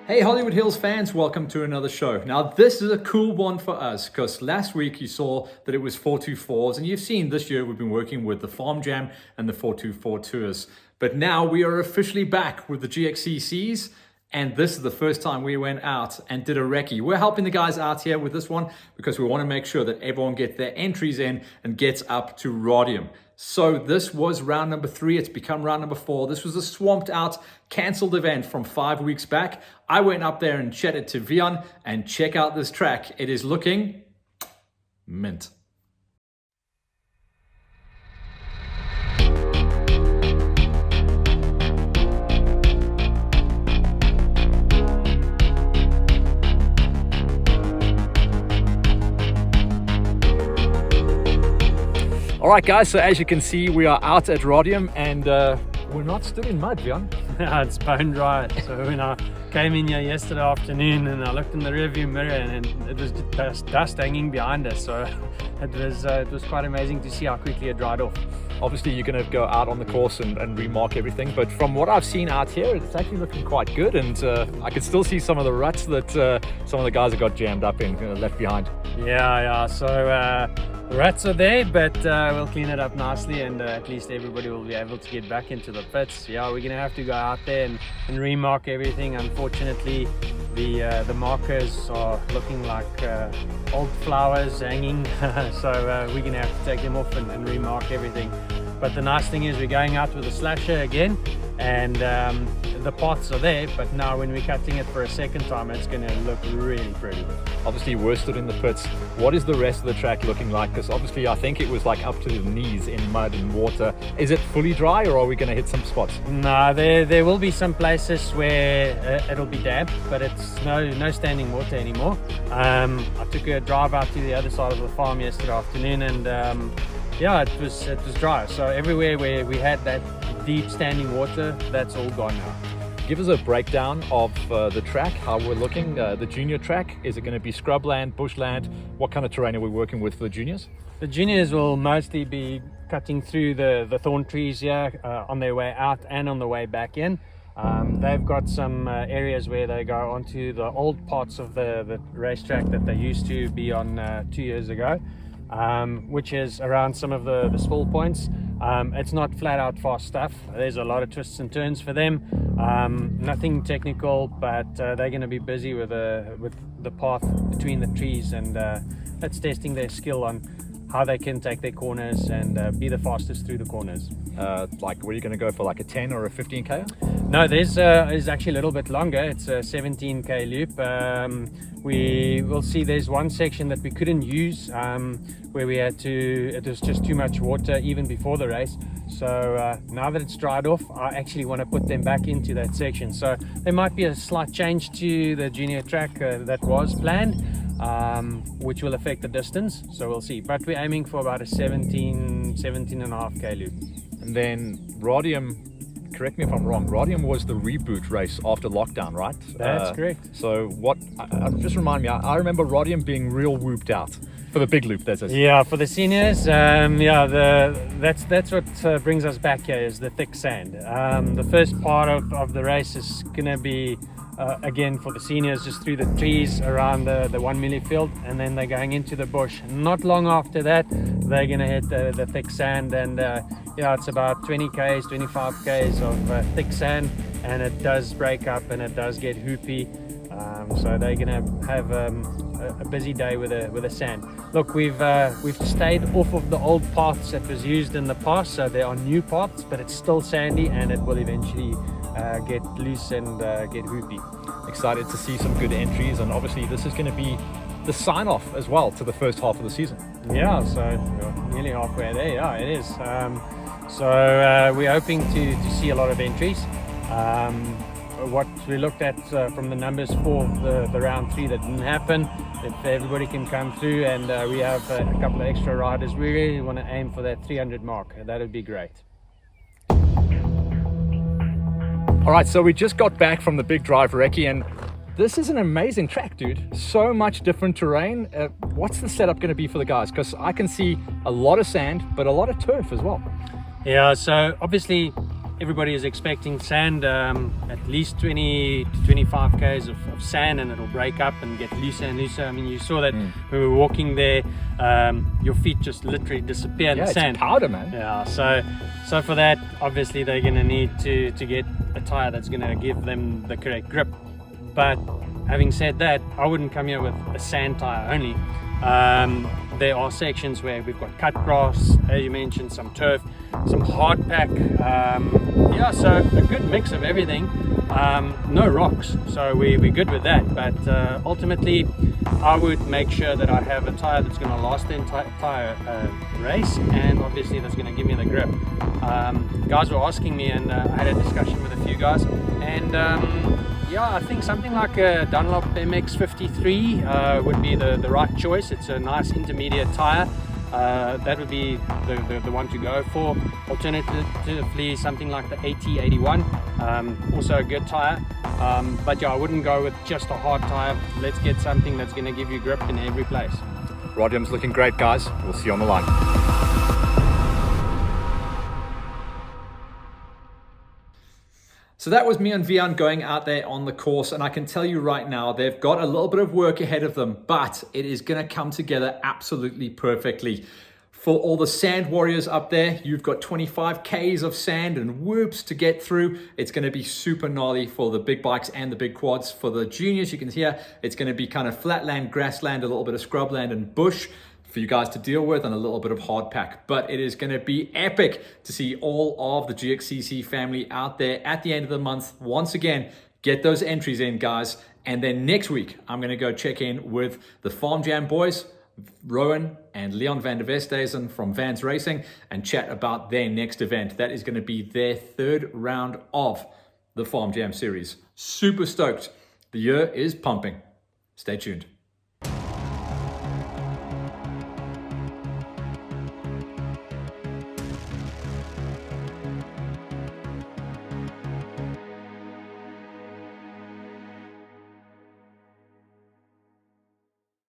Hey Hollywood Hills fans, welcome to another show. Now this is a cool one for us because last week you saw that it was 424s and you've seen this year we've been working with the Farm Jam and the 424 tours. But now we are officially back with the GXCCs and this is the first time we went out and did a recce. We're helping the guys out here with this one because we want to make sure that everyone gets their entries in and gets up to Radium. So this was round number 3. It's become round number 4. This was a swamped out, cancelled event from 5 weeks back. I went up there and chatted to Vion and check out this track. It is looking mint. All right, guys, so as you can see, we are out at Radium and we're not still in mud, Vion. It's bone dry. So when I came in here yesterday afternoon and I looked in the rearview mirror and it was just dust hanging behind us. So it was quite amazing to see how quickly it dried off. Obviously, you're going to go out on the course and remark everything, but from what I've seen out here, it's actually looking quite good, and I can still see some of the ruts that some of the guys have got jammed up in, left behind. Yeah. So the rats are there, but we'll clean it up nicely, and at least everybody will be able to get back into the pits. Yeah, we're going to have to go out there and remark everything. Unfortunately, the markers are looking like old flowers hanging, so we're going to have to take them off and remark everything. But the nice thing is we're going out with a slasher again, and the paths are there, but now when we're cutting it for a second time, it's going to look really pretty. Obviously, we're stood in the pits. What is the rest of the track looking like? Because obviously, I think it was like up to the knees in mud and water. Is it fully dry, or are we going to hit some spots? No, there will be some places where it'll be damp, but it's no standing water anymore. I took a drive out to the other side of the farm yesterday afternoon, and yeah, it was dry. So everywhere where we had that deep standing water, that's all gone now. Give us a breakdown of the track, how we're looking. The junior track, is it going to be scrubland, bushland? What kind of terrain are we working with for the juniors? The juniors will mostly be cutting through the thorn trees here on their way out and on the way back in. They've got some areas where they go onto the old parts of the racetrack that they used to be on 2 years ago. Which is around some of the spill points. It's not flat out fast stuff. There's a lot of twists and turns for them. Nothing technical, but they're going to be busy with the path between the trees, and that's testing their skill on how they can take their corners and be the fastest through the corners. Like, were you going to go for like a 10 or a 15k? No, there's actually a little bit longer. It's a 17k loop. We will see there's one section that we couldn't use where we had to, it was just too much water even before the race. So now that it's dried off, I actually want to put them back into that section. So there might be a slight change to the junior track that was planned, which will affect the distance. So we'll see. But we're aiming for about a 17.5k loop. And then Radium, correct me if I'm wrong, Radium was the reboot race after lockdown, right? That's correct. So what, just remind me, I remember Radium being real whooped out. For the big loop, that's it. Yeah, for the seniors, that's what brings us back here is the thick sand. The first part of the race is going to be, again, for the seniors, just through the trees around the 1 milli field, and then they're going into the bush. Not long after that, they're going to hit the thick sand, and it's about 20 k's, 25 k's of thick sand, and it does break up and it does get hoopy. So they're going to have a busy day with the sand. Look, we've stayed off of the old paths that was used in the past, so there are new paths, but it's still sandy and it will eventually get loose and get hoopy. Excited to see some good entries, and obviously this is going to be the sign-off as well to the first half of the season. Yeah, so we're nearly halfway there. Yeah, it is. So we're hoping to see a lot of entries. What we looked at from the numbers for the round 3 that didn't happen, if everybody can come through and we have a couple of extra riders, we really want to aim for that 300 mark. That would be great. All right, so we just got back from the big drive recce, and this is an amazing track, dude. So much different terrain. What's the setup going to be for the guys? Because I can see a lot of sand, but a lot of turf as well. Yeah, so obviously everybody is expecting sand, at least 20 to 25 k's of sand, and it'll break up and get looser and looser. I mean, you saw that when we were walking there, your feet just literally disappear in the sand. It's powder, man. Yeah, so for that, obviously they're going to need to get a tire that's going to give them the correct grip. But having said that, I wouldn't come here with a sand tire only. There are sections where we've got cut grass, as you mentioned, some turf, some hard pack, yeah, so a good mix of everything. No rocks, so we're good with that. But ultimately, I would make sure that I have a tire that's going to last the entire race, and obviously that's going to give me the grip. Guys were asking me, and I had a discussion with a few guys, and yeah, I think something like a Dunlop MX53 would be the right choice. It's a nice intermediate tire. That would be the one to go for. Alternatively, something like the AT81, also a good tire. But yeah, I wouldn't go with just a hard tire. Let's get something that's going to give you grip in every place. Radium's looking great, guys. We'll see you on the line. So that was me and Vian going out there on the course, and I can tell you right now, they've got a little bit of work ahead of them, but it is going to come together absolutely perfectly. For all the sand warriors up there, you've got 25 Ks of sand and whoops to get through. It's going to be super gnarly for the big bikes and the big quads. For the juniors, you can hear it's going to be kind of flatland, grassland, a little bit of scrubland and bush for you guys to deal with, and a little bit of hard pack. But it is going to be epic to see all of the GXCC family out there at the end of the month. Once again, get those entries in, guys. And then next week, I'm going to go check in with the Farm Jam boys, Rowan and Leon van der Westhuizen from Vans Racing, and chat about their next event. That is going to be their third round of the Farm Jam series. Super stoked. The year is pumping. Stay tuned.